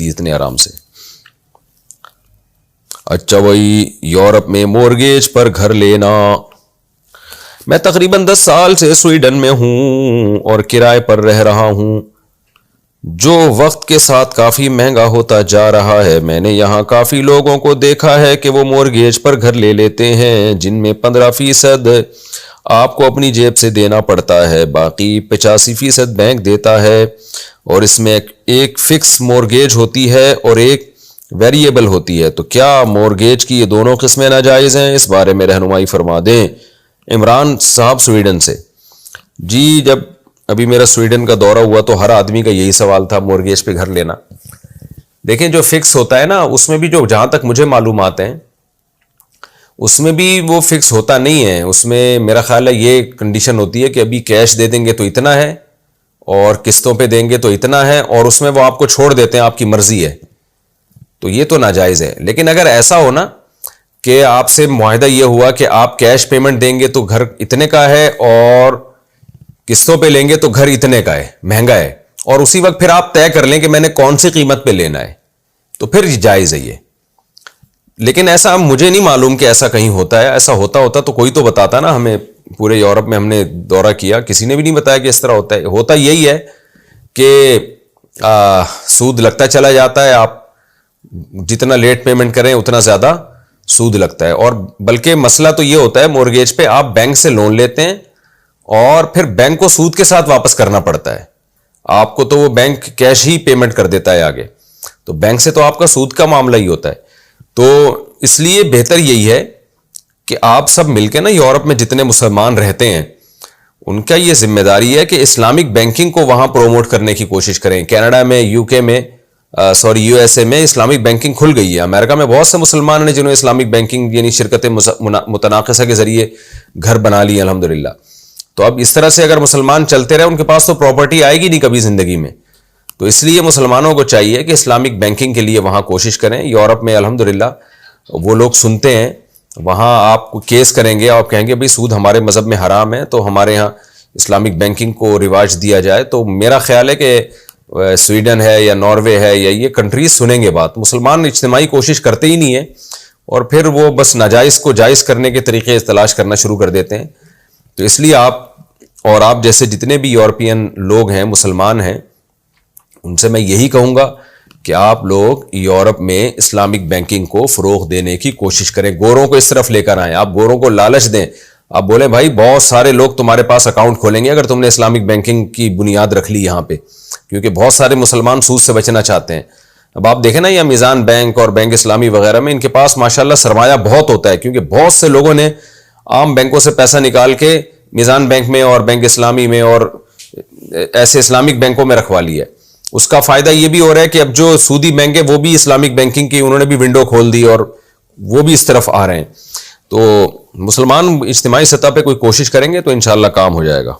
لیتی ہے اتنے آرام سے. اچھا وہی یورپ میں مورگیج پر گھر لینا. میں تقریباً 10 سال سے سویڈن میں ہوں اور کرائے پر رہ رہا ہوں جو وقت کے ساتھ کافی مہنگا ہوتا جا رہا ہے. میں نے یہاں کافی لوگوں کو دیکھا ہے کہ وہ مورگیج پر گھر لے لیتے ہیں جن میں 15% آپ کو اپنی جیب سے دینا پڑتا ہے, باقی 85% بینک دیتا ہے, اور اس میں ایک فکس مورگیج ہوتی ہے اور ایک ویریبل ہوتی ہے. تو کیا مورگیج کی یہ دونوں قسمیں ناجائز ہیں؟ اس بارے میں رہنمائی فرما دیں. عمران صاحب سویڈن سے. جی جب ابھی میرا سویڈن کا دورہ ہوا تو ہر آدمی کا یہی سوال تھا مورگیج پہ گھر لینا. دیکھیں جو فکس ہوتا ہے نا اس میں بھی جو جہاں تک مجھے معلومات ہیں اس میں بھی وہ فکس ہوتا نہیں ہے. اس میں میرا خیال ہے یہ کنڈیشن ہوتی ہے کہ ابھی کیش دے دیں گے تو اتنا ہے اور قسطوں پہ دیں گے تو اتنا ہے, اور اس میں وہ آپ کو چھوڑ دیتے ہیں, آپ کی مرضی ہے. تو یہ تو ناجائز ہے. لیکن اگر ایسا ہو نا کہ آپ سے معاہدہ یہ ہوا کہ آپ کیش پیمنٹ دیں گے تو گھر اتنے کا ہے اور قسطوں پہ لیں گے تو گھر اتنے کا ہے, مہنگا ہے, اور اسی وقت پھر آپ طے کر لیں کہ میں نے کون سی قیمت پہ لینا ہے, تو پھر جائز ہے یہ. لیکن ایسا مجھے نہیں معلوم کہ ایسا کہیں ہوتا ہے. ایسا ہوتا تو کوئی تو بتاتا نا ہمیں. پورے یورپ میں ہم نے دورہ کیا, کسی نے بھی نہیں بتایا کہ اس طرح ہوتا ہے. ہوتا یہی ہے کہ سود لگتا چلا جاتا ہے, آپ جتنا لیٹ پیمنٹ کریں اتنا زیادہ سود لگتا ہے. اور بلکہ مسئلہ تو یہ ہوتا ہے مورگیج پہ آپ بینک سے لون لیتے ہیں اور پھر بینک کو سود کے ساتھ واپس کرنا پڑتا ہے. آپ کو تو وہ بینک کیش ہی پیمنٹ کر دیتا ہے آگے, تو بینک سے تو آپ کا سود کا معاملہ ہی ہوتا ہے. تو اس لیے بہتر یہی ہے کہ آپ سب مل کے نا یورپ میں جتنے مسلمان رہتے ہیں ان کا یہ ذمہ داری ہے کہ اسلامک بینکنگ کو وہاں پروموٹ کرنے کی کوشش کریں. کینیڈا میں, یو کے میں, یو ایس اے میں اسلامک بینکنگ کھل گئی ہے. امریکہ میں بہت سے مسلمان ہیں جنہوں نے اسلامک بینکنگ یعنی شرکت متناقصہ کے ذریعے گھر بنا لی الحمدللہ. تو اب اس طرح سے اگر مسلمان چلتے رہے ان کے پاس تو پراپرٹی آئے گی نہیں کبھی زندگی میں. تو اس لیے مسلمانوں کو چاہیے کہ اسلامک بینکنگ کے لیے وہاں کوشش کریں. یورپ میں الحمدللہ وہ لوگ سنتے ہیں, وہاں آپ کیس کریں گے, آپ کہیں گے بھئی سود ہمارے مذہب میں حرام ہے تو ہمارے ہاں اسلامک بینکنگ کو رواج دیا جائے. تو میرا خیال ہے کہ سویڈن ہے یا ناروے ہے یا یہ کنٹریز سنیں گے بات. مسلمان اجتماعی کوشش کرتے ہی نہیں ہیں اور پھر وہ بس ناجائز کو جائز کرنے کے طریقے تلاش کرنا شروع کر دیتے ہیں. تو اس لیے آپ جیسے جتنے بھی یورپین لوگ ہیں مسلمان ہیں ان سے میں یہی کہوں گا کہ آپ لوگ یورپ میں اسلامک بینکنگ کو فروغ دینے کی کوشش کریں. گوروں کو اس طرف لے کر آئیں, آپ گوروں کو لالچ دیں, آپ بولیں بھائی بہت سارے لوگ تمہارے پاس اکاؤنٹ کھولیں گے اگر تم نے اسلامک بینکنگ کی بنیاد رکھ لی یہاں پہ, کیونکہ بہت سارے مسلمان سود سے بچنا چاہتے ہیں. اب آپ دیکھیں نا یہ میزان بینک اور بینک اسلامی وغیرہ میں ان کے پاس ماشاءاللہ سرمایہ بہت ہوتا ہے, کیونکہ بہت سے لوگوں نے عام بینکوں سے پیسہ نکال کے میزان بینک میں اور بینک اسلامی میں اور ایسے اسلامک بینکوں میں رکھوا لیا ہے. اس کا فائدہ یہ بھی ہو رہا ہے کہ اب جو سودی بینک ہے وہ بھی اسلامک بینکنگ کی انہوں نے بھی ونڈو کھول دی اور وہ بھی اس طرف آ رہے ہیں. تو مسلمان اجتماعی سطح پہ کوئی کوشش کریں گے تو انشاءاللہ کام ہو جائے گا.